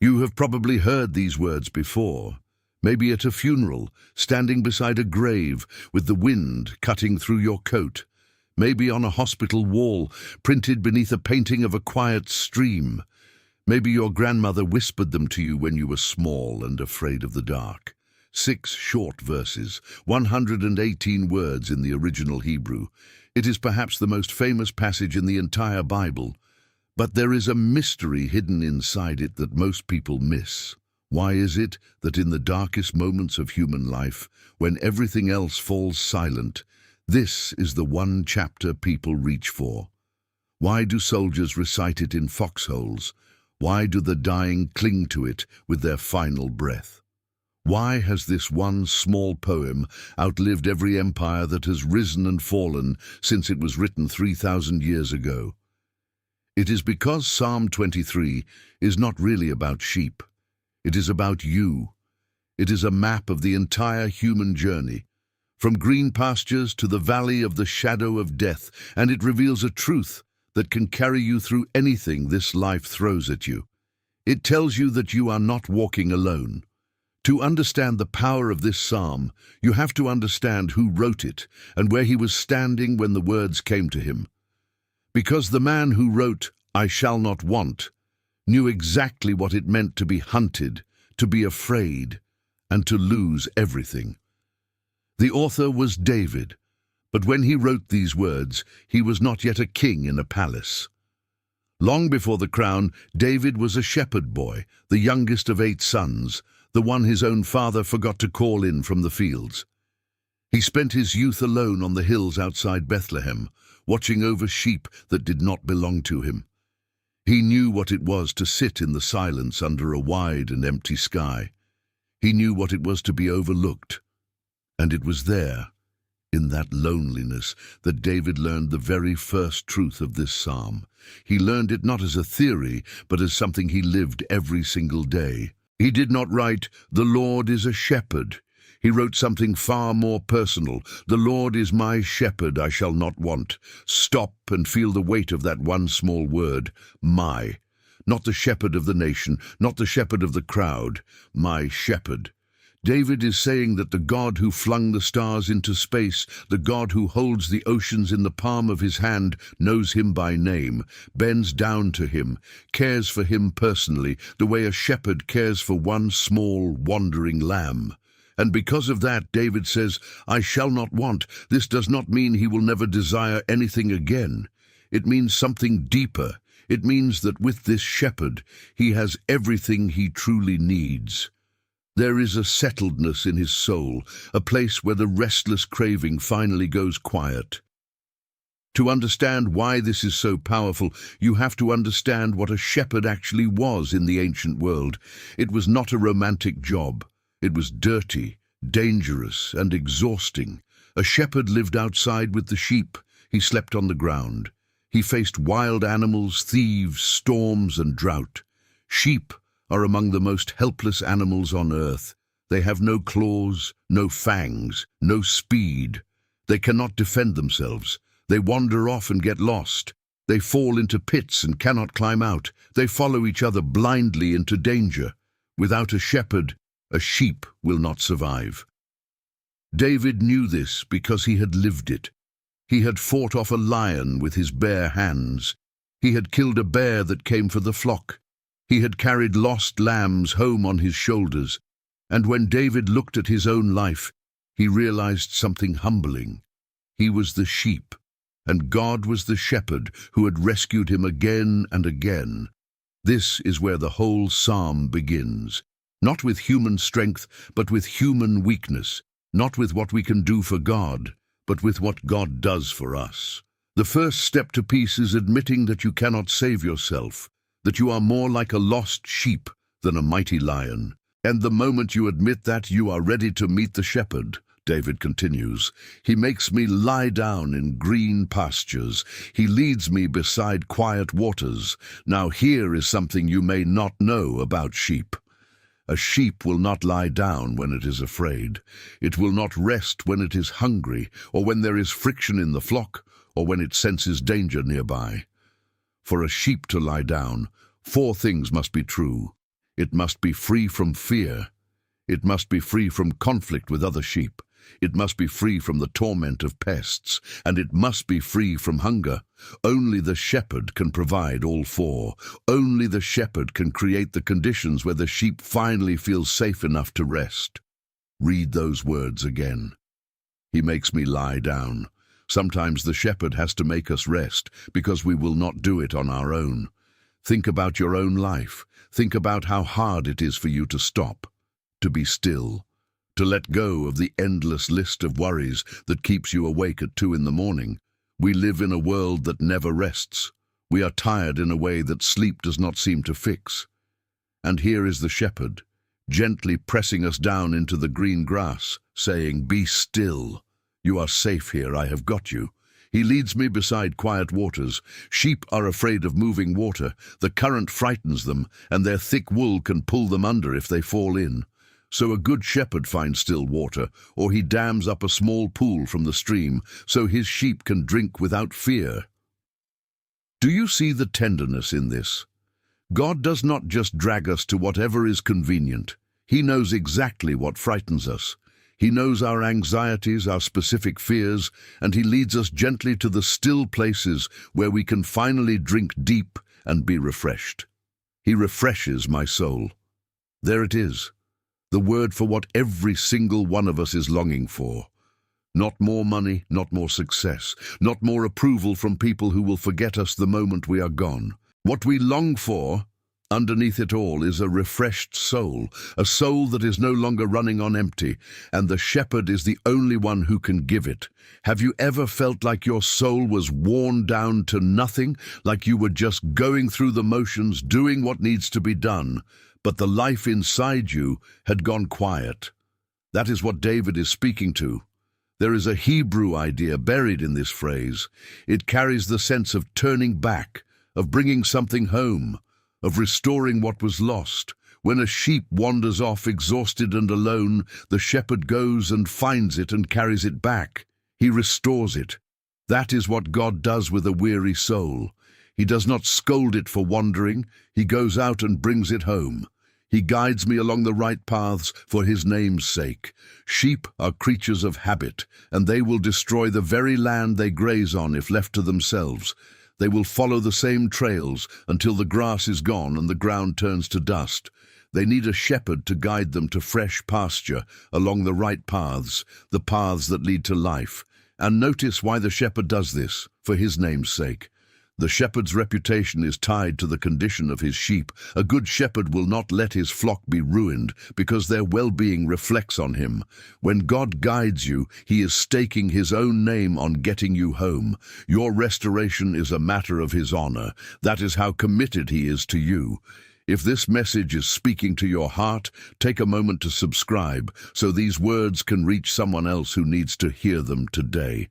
You have probably heard these words before, maybe at a funeral, standing beside a grave with the wind cutting through your coat, maybe on a hospital wall, printed beneath a painting of a quiet stream. Maybe your grandmother whispered them to you when you were small and afraid of the dark. 6 short verses, 118 words in the original Hebrew. It is perhaps the most famous passage in the entire Bible, but there is a mystery hidden inside it that most people miss. Why is it that in the darkest moments of human life, when everything else falls silent, this is the one chapter people reach for? Why do soldiers recite it in foxholes? Why do the dying cling to it with their final breath? Why has this one small poem outlived every empire that has risen and fallen since it was written 3,000 years ago? It is because Psalm 23 is not really about sheep. It is about you. It is a map of the entire human journey, from green pastures to the valley of the shadow of death, and it reveals a truth that can carry you through anything this life throws at you. It tells you that you are not walking alone. To understand the power of this psalm, you have to understand who wrote it and where he was standing when the words came to him. Because the man who wrote, "I shall not want," knew exactly what it meant to be hunted, to be afraid, and to lose everything. The author was David, but when he wrote these words, he was not yet a king in a palace. Long before the crown, David was a shepherd boy, the youngest of 8 sons, the one his own father forgot to call in from the fields. He spent his youth alone on the hills outside Bethlehem, watching over sheep that did not belong to him. He knew what it was to sit in the silence under a wide and empty sky. He knew what it was to be overlooked. And it was there, in that loneliness, that David learned the very first truth of this psalm. He learned it not as a theory, but as something he lived every single day. He did not write, "The Lord is a shepherd." He wrote something far more personal. "The Lord is my shepherd, I shall not want." Stop and feel the weight of that one small word, my. Not the shepherd of the nation, not the shepherd of the crowd, my shepherd. David is saying that the God who flung the stars into space, the God who holds the oceans in the palm of his hand, knows him by name, bends down to him, cares for him personally, the way a shepherd cares for one small, wandering lamb. And because of that, David says, "I shall not want." This does not mean he will never desire anything again. It means something deeper. It means that with this shepherd, he has everything he truly needs. There is a settledness in his soul, a place where the restless craving finally goes quiet. To understand why this is so powerful, you have to understand what a shepherd actually was in the ancient world. It was not a romantic job. It was dirty, dangerous, and exhausting. A shepherd lived outside with the sheep. He slept on the ground. He faced wild animals, thieves, storms, and drought. Sheep are among the most helpless animals on earth. They have no claws, no fangs, no speed. They cannot defend themselves. They wander off and get lost. They fall into pits and cannot climb out. They follow each other blindly into danger. Without a shepherd, a sheep will not survive. David knew this because he had lived it. He had fought off a lion with his bare hands. He had killed a bear that came for the flock. He had carried lost lambs home on his shoulders, and when David looked at his own life, he realized something humbling. He was the sheep, and God was the shepherd who had rescued him again and again. This is where the whole psalm begins, not with human strength, but with human weakness, not with what we can do for God, but with what God does for us. The first step to peace is admitting that you cannot save yourself, that you are more like a lost sheep than a mighty lion. And the moment you admit that, you are ready to meet the shepherd. David continues, "He makes me lie down in green pastures. He leads me beside quiet waters." Now here is something you may not know about sheep. A sheep will not lie down when it is afraid. It will not rest when it is hungry, or when there is friction in the flock, or when it senses danger nearby. For a sheep to lie down, 4 things must be true. It must be free from fear. It must be free from conflict with other sheep. It must be free from the torment of pests, and it must be free from hunger. Only the shepherd can provide all four. Only the shepherd can create the conditions where the sheep finally feel safe enough to rest. Read those words again. He makes me lie down. Sometimes the shepherd has to make us rest because we will not do it on our own. Think about your own life. Think about how hard it is for you to stop, to be still, to let go of the endless list of worries that keeps you awake at 2 in the morning. We live in a world that never rests. We are tired in a way that sleep does not seem to fix. And here is the shepherd, gently pressing us down into the green grass, saying, "Be still. You are safe here, I have got you." He leads me beside quiet waters. Sheep are afraid of moving water. The current frightens them, and their thick wool can pull them under if they fall in. So a good shepherd finds still water, or he dams up a small pool from the stream, so his sheep can drink without fear. Do you see the tenderness in this? God does not just drag us to whatever is convenient. He knows exactly what frightens us. He knows our anxieties, our specific fears, and he leads us gently to the still places where we can finally drink deep and be refreshed. He refreshes my soul. There it is, the word for what every single one of us is longing for. Not more money, not more success, not more approval from people who will forget us the moment we are gone. What we long for, underneath it all, is a refreshed soul, a soul that is no longer running on empty, and the shepherd is the only one who can give it. Have you ever felt like your soul was worn down to nothing, like you were just going through the motions, doing what needs to be done, but the life inside you had gone quiet? That is what David is speaking to. There is a Hebrew idea buried in this phrase. It carries the sense of turning back, of bringing something home, of restoring what was lost. When a sheep wanders off exhausted and alone, the shepherd goes and finds it and carries it back. He restores it. That is what God does with a weary soul. He does not scold it for wandering. He goes out and brings it home. He guides me along the right paths for his name's sake. Sheep are creatures of habit, and they will destroy the very land they graze on if left to themselves. They will follow the same trails until the grass is gone and the ground turns to dust. They need a shepherd to guide them to fresh pasture along the right paths, the paths that lead to life. And notice why the shepherd does this, for his name's sake. The shepherd's reputation is tied to the condition of his sheep. A good shepherd will not let his flock be ruined because their well-being reflects on him. When God guides you, he is staking his own name on getting you home. Your restoration is a matter of his honor. That is how committed he is to you. If this message is speaking to your heart, take a moment to subscribe so these words can reach someone else who needs to hear them today.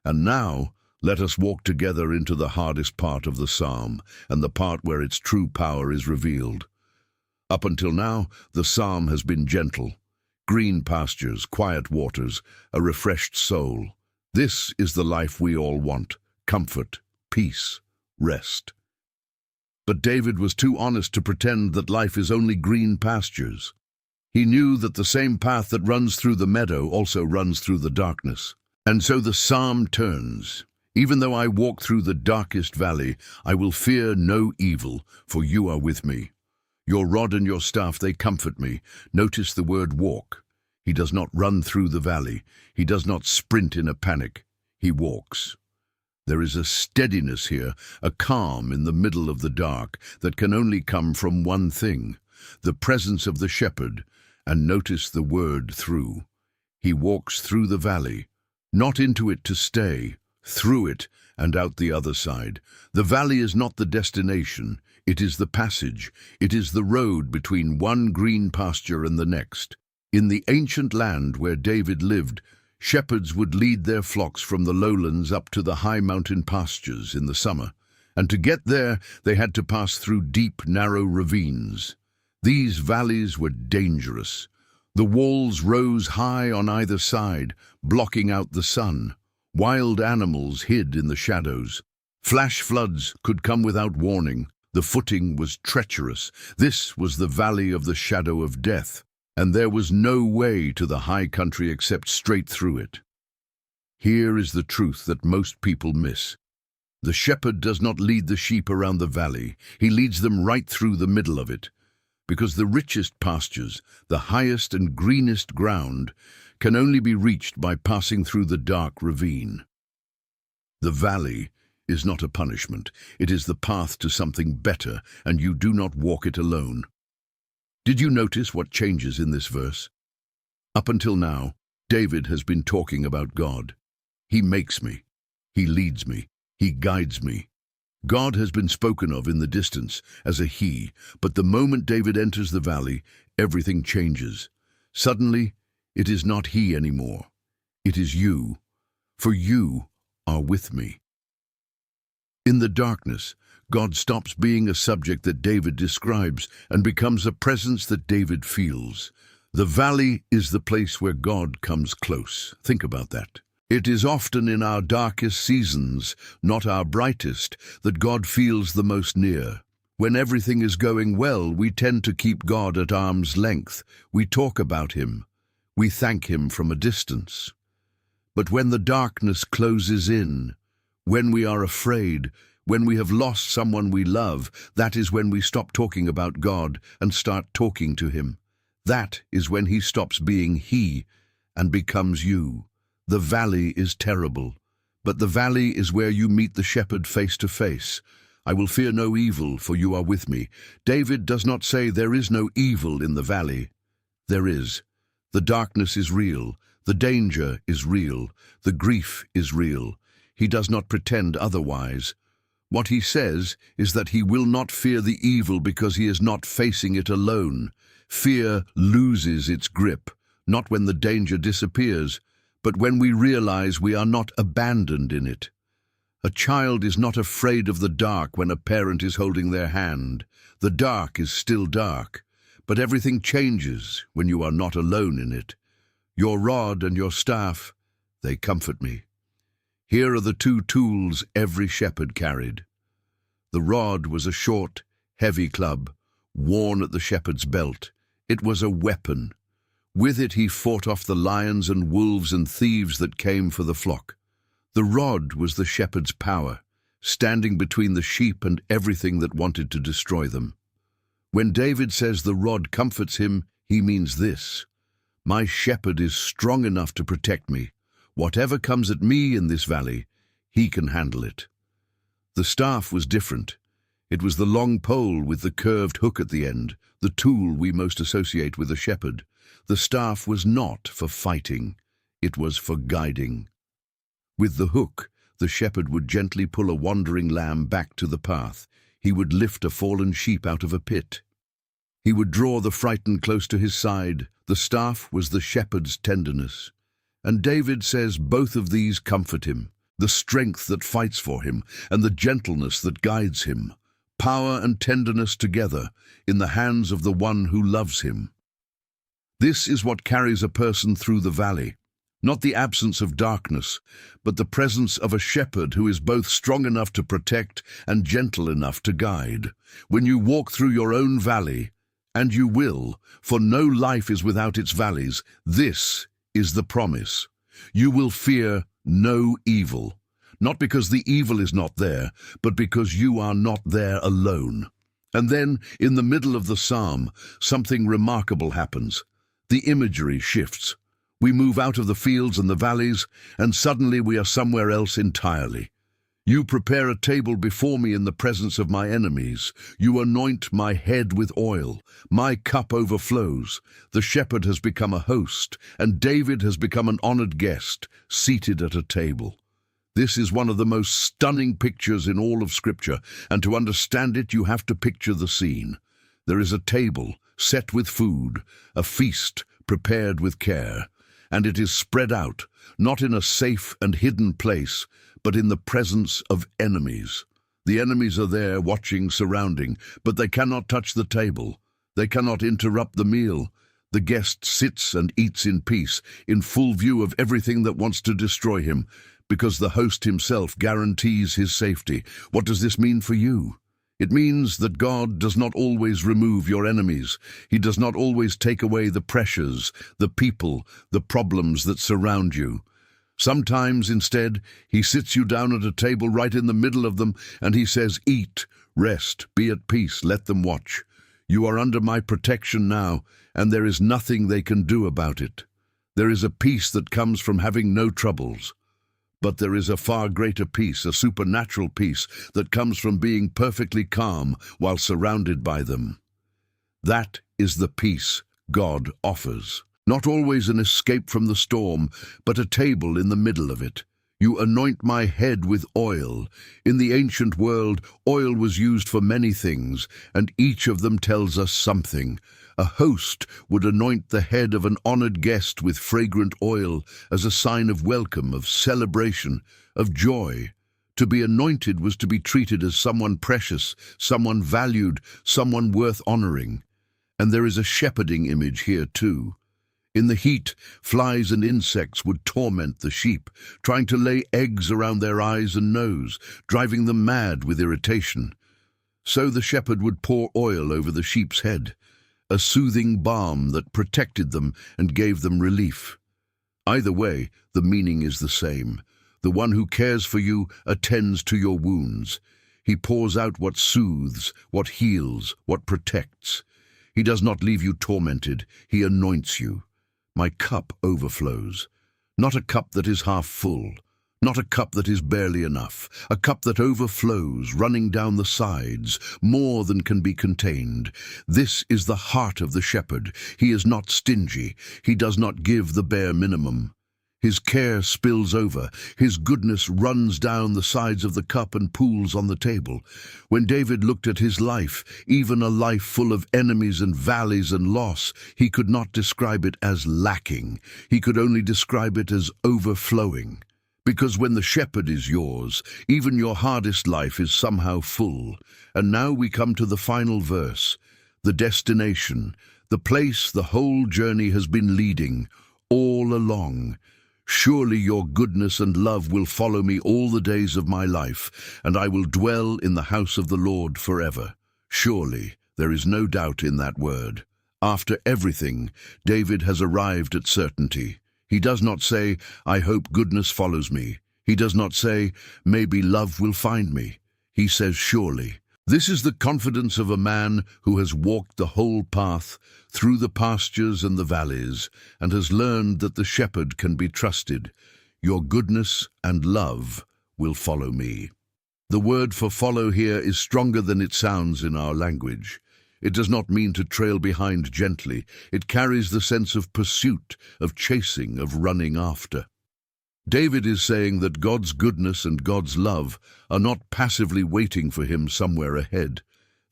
And now, let us walk together into the hardest part of the psalm, and the part where its true power is revealed. Up until now, the psalm has been gentle. Green pastures, quiet waters, a refreshed soul. This is the life we all want: comfort, peace, rest. But David was too honest to pretend that life is only green pastures. He knew that the same path that runs through the meadow also runs through the darkness. And so the psalm turns. Even though I walk through the darkest valley, I will fear no evil, for you are with me. Your rod and your staff, they comfort me. Notice the word walk. He does not run through the valley. He does not sprint in a panic. He walks. There is a steadiness here, a calm in the middle of the dark that can only come from one thing: the presence of the shepherd. And notice the word through. He walks through the valley, not into it to stay, through it and out the other side. The valley is not the destination, it is the passage. It is the road between one green pasture and the next. In the ancient land where David lived, shepherds would lead their flocks from the lowlands up to the high mountain pastures in the summer, and to get there they had to pass through deep, narrow ravines. These valleys were dangerous. The walls rose high on either side, blocking out the sun. Wild animals hid in the shadows. Flash floods could come without warning. The footing was treacherous. This was the valley of the shadow of death, and there was no way to the high country except straight through it. Here is the truth that most people miss. The shepherd does not lead the sheep around the valley. He leads them right through the middle of it, because the richest pastures, the highest and greenest ground, can only be reached by passing through the dark ravine. The valley is not a punishment. It is the path to something better, and you do not walk it alone. Did you notice what changes in this verse? Up until now, David has been talking about God. He makes me. He leads me. He guides me. God has been spoken of in the distance as a he, but the moment David enters the valley, everything changes. Suddenly, it is not he anymore. It is you, for you are with me. In the darkness, God stops being a subject that David describes and becomes a presence that David feels. The valley is the place where God comes close. Think about that. It is often in our darkest seasons, not our brightest, that God feels the most near. When everything is going well, we tend to keep God at arm's length. We talk about him. We thank him from a distance. But when the darkness closes in, when we are afraid, when we have lost someone we love, that is when we stop talking about God and start talking to him. That is when he stops being he and becomes you. The valley is terrible, but the valley is where you meet the shepherd face to face. I will fear no evil, for you are with me. David does not say there is no evil in the valley. There is. The darkness is real. The danger is real. The grief is real. He does not pretend otherwise. What he says is that he will not fear the evil because he is not facing it alone. Fear loses its grip, not when the danger disappears, but when we realize we are not abandoned in it. A child is not afraid of the dark when a parent is holding their hand. The dark is still dark, but everything changes when you are not alone in it. Your rod and your staff, they comfort me. Here are the two tools every shepherd carried. The rod was a short, heavy club, worn at the shepherd's belt. It was a weapon. With it he fought off the lions and wolves and thieves that came for the flock. The rod was the shepherd's power, standing between the sheep and everything that wanted to destroy them. When David says the rod comforts him, he means this: my shepherd is strong enough to protect me. Whatever comes at me in this valley, he can handle it. The staff was different. It was the long pole with the curved hook at the end, the tool we most associate with a shepherd. The staff was not for fighting, it was for guiding. With the hook, the shepherd would gently pull a wandering lamb back to the path. He would lift a fallen sheep out of a pit. He would draw the frightened close to his side. The staff was the shepherd's tenderness. And David says both of these comfort him, the strength that fights for him and the gentleness that guides him, power and tenderness together in the hands of the one who loves him. This is what carries a person through the valley, not the absence of darkness, but the presence of a shepherd who is both strong enough to protect and gentle enough to guide. When you walk through your own valley, and you will, for no life is without its valleys, this is the promise. You will fear no evil, not because the evil is not there, but because you are not there alone. And then, in the middle of the psalm, something remarkable happens. The imagery shifts. We move out of the fields and the valleys, and suddenly we are somewhere else entirely. You prepare a table before me in the presence of my enemies. You anoint my head with oil. My cup overflows. The shepherd has become a host, and David has become an honored guest, seated at a table. This is one of the most stunning pictures in all of Scripture, and to understand it you have to picture the scene. There is a table, set with food, a feast prepared with care, and it is spread out, not in a safe and hidden place, but in the presence of enemies. The enemies are there, watching, surrounding, but they cannot touch the table. They cannot interrupt the meal. The guest sits and eats in peace, in full view of everything that wants to destroy him, because the host himself guarantees his safety. What does this mean for you? It means that God does not always remove your enemies. He does not always take away the pressures, the people, the problems that surround you. Sometimes, instead, he sits you down at a table right in the middle of them, and he says, "Eat, rest, be at peace, let them watch. You are under my protection now, and there is nothing they can do about it." There is a peace that comes from having no troubles. But there is a far greater peace, a supernatural peace, that comes from being perfectly calm while surrounded by them. That is the peace God offers. Not always an escape from the storm, but a table in the middle of it. You anoint my head with oil. In the ancient world, oil was used for many things, and each of them tells us something. A host would anoint the head of an honored guest with fragrant oil as a sign of welcome, of celebration, of joy. To be anointed was to be treated as someone precious, someone valued, someone worth honoring. And there is a shepherding image here too. In the heat, flies and insects would torment the sheep, trying to lay eggs around their eyes and nose, driving them mad with irritation. So the shepherd would pour oil over the sheep's head, a soothing balm that protected them and gave them relief. Either way, the meaning is the same. The one who cares for you attends to your wounds. He pours out what soothes, what heals, what protects. He does not leave you tormented, he anoints you. My cup overflows. Not a cup that is half full, not a cup that is barely enough, a cup that overflows, running down the sides, more than can be contained. This is the heart of the shepherd. He is not stingy. He does not give the bare minimum. His care spills over. His goodness runs down the sides of the cup and pools on the table. When David looked at his life, even a life full of enemies and valleys and loss, he could not describe it as lacking. He could only describe it as overflowing. Because when the shepherd is yours, even your hardest life is somehow full. And now we come to the final verse, the destination, the place the whole journey has been leading, all along. Surely your goodness and love will follow me all the days of my life, and I will dwell in the house of the Lord forever. Surely, there is no doubt in that word. After everything, David has arrived at certainty. He does not say, "I hope goodness follows me." He does not say, "Maybe love will find me." He says, "Surely." This is the confidence of a man who has walked the whole path, through the pastures and the valleys, and has learned that the shepherd can be trusted. Your goodness and love will follow me. The word for follow here is stronger than it sounds in our language. It does not mean to trail behind gently. It carries the sense of pursuit, of chasing, of running after. David is saying that God's goodness and God's love are not passively waiting for him somewhere ahead.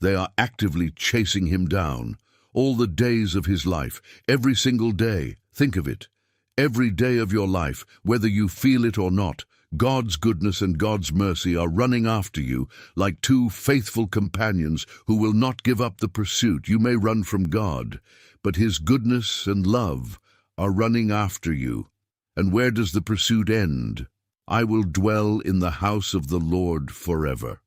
They are actively chasing him down. All the days of his life, every single day, think of it. Every day of your life, whether you feel it or not, God's goodness and God's mercy are running after you like two faithful companions who will not give up the pursuit. You may run from God, but his goodness and love are running after you. And where does the pursuit end? I will dwell in the house of the Lord forever.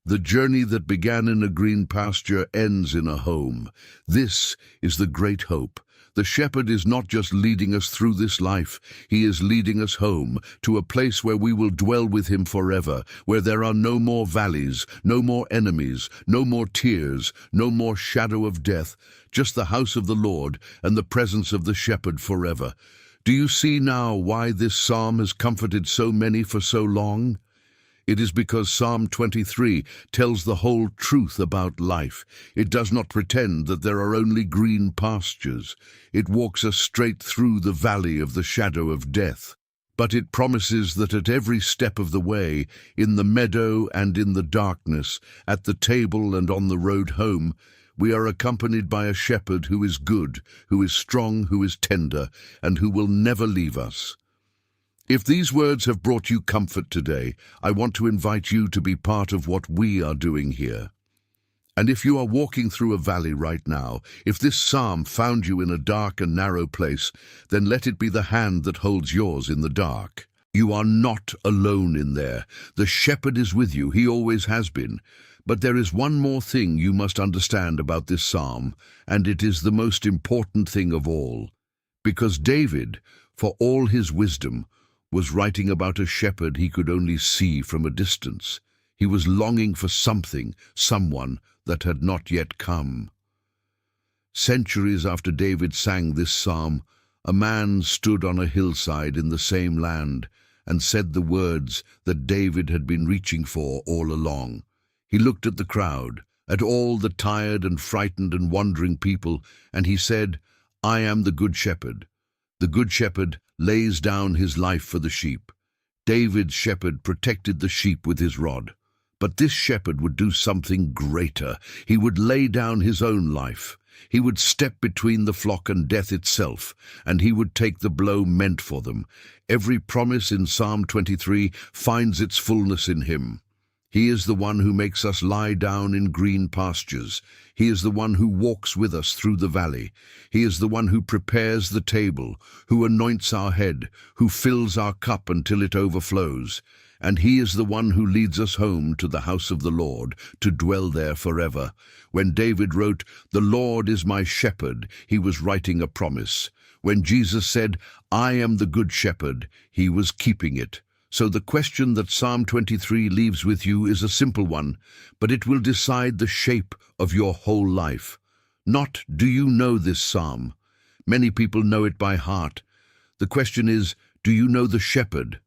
The journey that began in a green pasture ends in a home. This is the great hope. The shepherd is not just leading us through this life, he is leading us home, to a place where we will dwell with him forever, where there are no more valleys, no more enemies, no more tears, no more shadow of death, just the house of the Lord and the presence of the shepherd forever. Do you see now why this psalm has comforted so many for so long? It is because Psalm 23 tells the whole truth about life. It does not pretend that there are only green pastures. It walks us straight through the valley of the shadow of death. But it promises that at every step of the way, in the meadow and in the darkness, at the table and on the road home, we are accompanied by a shepherd who is good, who is strong, who is tender, and who will never leave us. If these words have brought you comfort today, I want to invite you to be part of what we are doing here. And if you are walking through a valley right now, if this psalm found you in a dark and narrow place, then let it be the hand that holds yours in the dark. You are not alone in there. The shepherd is with you. He always has been. But there is one more thing you must understand about this psalm, and it is the most important thing of all. Because David, for all his wisdom, was writing about a shepherd he could only see from a distance. He was longing for something, someone that had not yet come. Centuries after David sang this psalm, a man stood on a hillside in the same land and said the words that David had been reaching for all along. He looked at the crowd, at all the tired and frightened and wandering people, and he said, "I am the good shepherd. The good shepherd lays down his life for the sheep." David's shepherd protected the sheep with his rod. But this shepherd would do something greater. He would lay down his own life. He would step between the flock and death itself, and he would take the blow meant for them. Every promise in Psalm 23 finds its fullness in him. He is the one who makes us lie down in green pastures. He is the one who walks with us through the valley. He is the one who prepares the table, who anoints our head, who fills our cup until it overflows. And he is the one who leads us home to the house of the Lord, to dwell there forever. When David wrote, "The Lord is my shepherd," he was writing a promise. When Jesus said, "I am the good shepherd," he was keeping it. So the question that Psalm 23 leaves with you is a simple one, but it will decide the shape of your whole life. Not, do you know this psalm? Many people know it by heart. The question is, do you know the shepherd?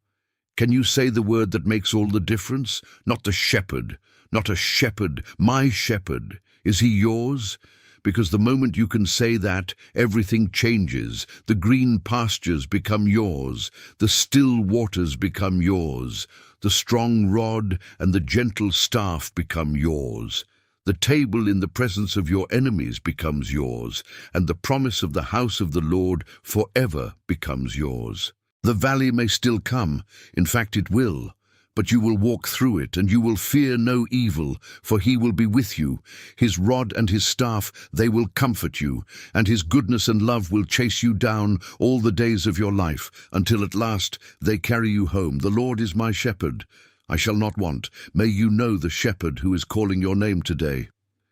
Can you say the word that makes all the difference? Not the shepherd, not a shepherd, my shepherd. Is he yours? Because the moment you can say that, everything changes. The green pastures become yours. The still waters become yours. The strong rod and the gentle staff become yours. The table in the presence of your enemies becomes yours, and the promise of the house of the Lord forever becomes yours. The valley may still come, in fact it will, but you will walk through it, and you will fear no evil, for he will be with you. His rod and his staff, they will comfort you, and his goodness and love will chase you down all the days of your life, until at last they carry you home. The Lord is my shepherd, I shall not want. May you know the shepherd who is calling your name today,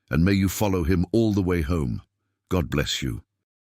and may you follow him all the way home. God bless you.